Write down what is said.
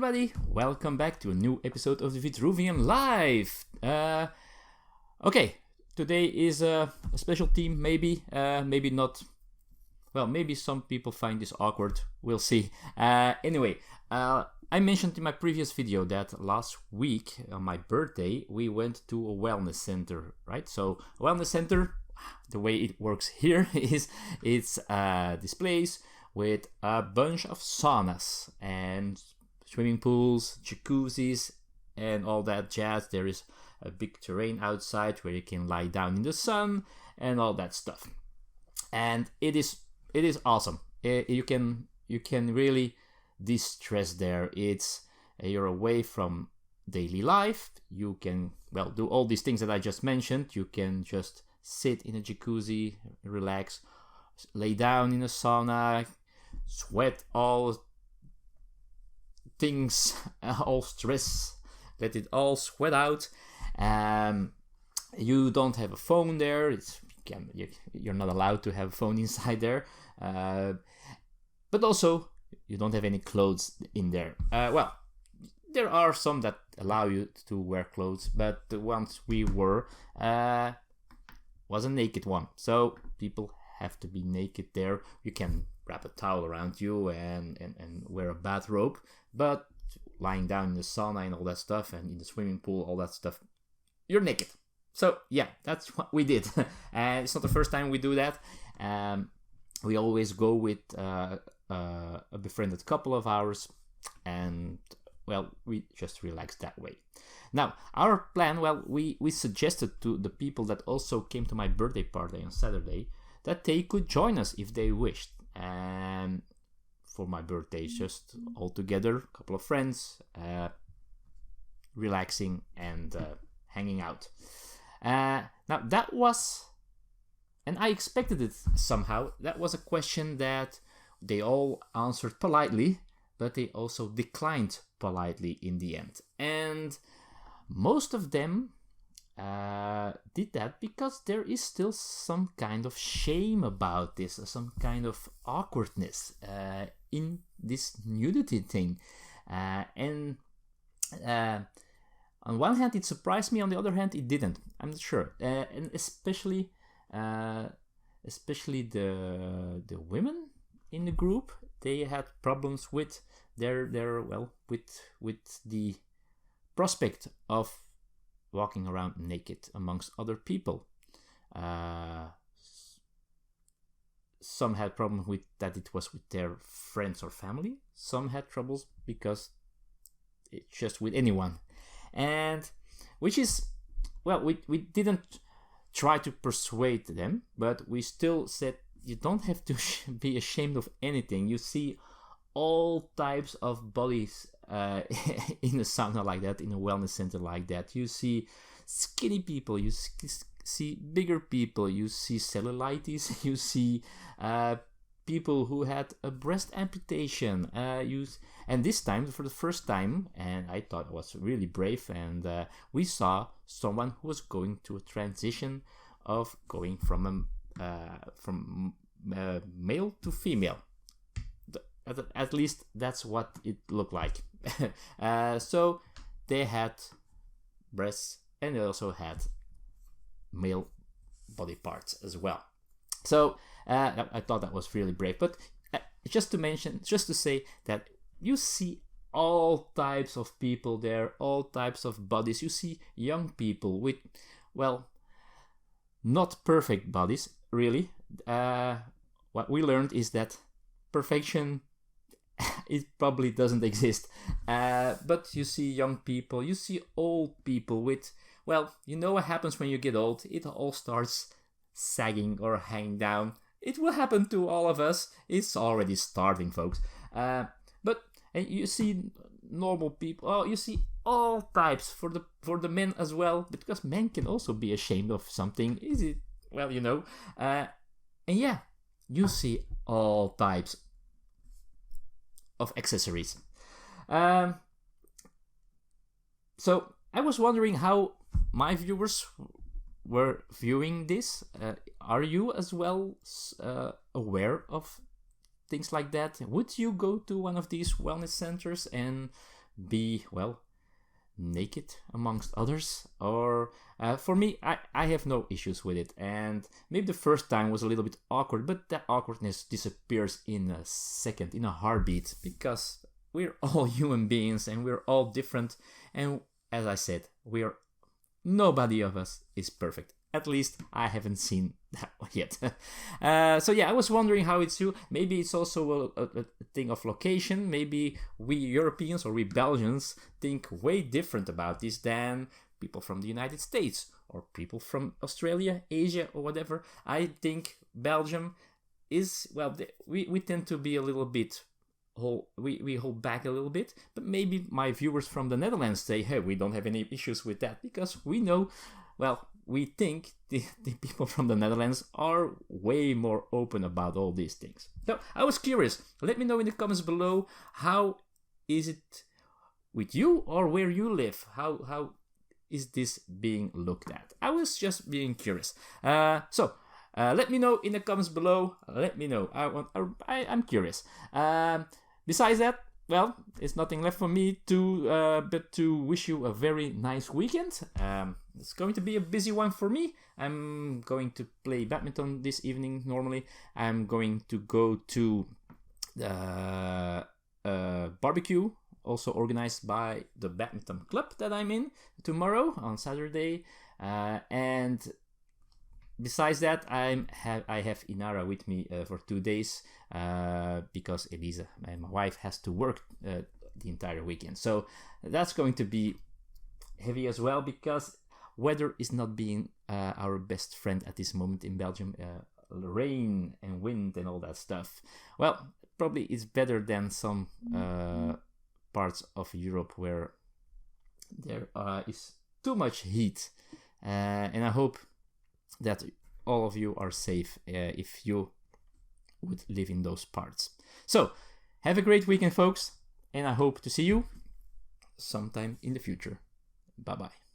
everybody, welcome back to a new episode of the Vitruvian Live. Okay, today is a special theme, maybe not. Well, maybe some people find this awkward, we'll see. Anyway, I mentioned in my previous video that last week, on my birthday, we went to a wellness center, right? So, a wellness center, the way it works here is it's this place with a bunch of saunas and swimming pools, jacuzzis, and all that jazz. There is a big terrain outside where you can lie down in the sun and all that stuff. And it is awesome. You can really de-stress there. You're away from daily life. You can do all these things that I just mentioned. You can just sit in a jacuzzi, relax, lay down in a sauna, sweat all things, all stress, let it all sweat out. You don't have a phone there. You're not allowed to have a phone inside there. But also, you don't have any clothes in there. There are some that allow you to wear clothes, but the ones we were was a naked one. So people have to be naked there. You can wrap a towel around you and wear a bathrobe, but lying down in the sauna and all that stuff, and in the swimming pool, all that stuff, you're naked. So yeah, that's what we did. And it's not the first time we do that. We always go with a befriended couple of ours, and we just relax that way. Now, our plan, we suggested to the people that also came to my birthday party on Saturday that they could join us if they wished. And for my birthday, just all together, a couple of friends, relaxing and hanging out. Now, that was, and I expected it somehow, that was a question that they all answered politely, but they also declined politely in the end. And most of them did that because there is still some kind of shame about this, some kind of awkwardness in this nudity thing. And on one hand, it surprised me. On the other hand, it didn't. I'm not sure. And especially the women in the group, they had problems with with the prospect of walking around naked amongst other people. Some had problems with that it was with their friends or family. Some had troubles because it's just with anyone. And which is, we didn't try to persuade them, but we still said you don't have to be ashamed of anything. You see all types of bodies in a sauna like that, in a wellness center like that. You see skinny people, you see bigger people, you see cellulitis, you see people who had a breast amputation. And this time, for the first time, and I thought it was really brave, and we saw someone who was going to a transition of going from male to female. At least that's what it looked like. So they had breasts and they also had male body parts as well. So I thought that was really brave. But just to say that you see all types of people there, all types of bodies. You see young people with, not perfect bodies, really. What we learned is that perfection, it probably doesn't exist. But you see young people, you see old people with, you know what happens when you get old. It all starts sagging or hanging down. It will happen to all of us. It's already starting, folks. But you see normal people. Oh, you see all types for the men as well, because men can also be ashamed of something. Is it? And yeah, you see all types of accessories. So I was wondering how my viewers were viewing this. Are you as well aware of things like that? Would you go to one of these wellness centers and be, well, naked amongst others. Or for me, I have no issues with it. And maybe the first time was a little bit awkward, but that awkwardness disappears in a second, in a heartbeat, because we're all human beings and we're all different. And as I said, nobody of us is perfect. At least I haven't seen that one yet. So yeah, I was wondering how it's you. Maybe it's also a thing of location. Maybe we Europeans or we Belgians think way different about this than people from the United States or people from Australia, Asia, or whatever. I think Belgium is, well, we tend to be a little bit, we hold back a little bit. But maybe my viewers from the Netherlands say, hey, we don't have any issues with that, because we know, well, we think the people from the Netherlands are way more open about all these things. So I was curious. Let me know in the comments below, how is it with you or where you live? How is this being looked at? I was just being curious. So let me know in the comments below. Let me know. I'm curious. Besides that, well, there's nothing left for me but to wish you a very nice weekend. It's going to be a busy one for me. I'm going to play badminton this evening normally. I'm going to go to the barbecue, also organized by the badminton club that I'm in, tomorrow on Saturday. And besides that, I have Inara with me for 2 days, because Elisa, my wife, has to work the entire weekend. So that's going to be heavy as well, because weather is not being our best friend at this moment in Belgium. Rain and wind and all that stuff. Well, probably it's better than some parts of Europe where there is too much heat. And I hope that all of you are safe if you would live in those parts. So, have a great weekend, folks, and I hope to see you sometime in the future. Bye-bye.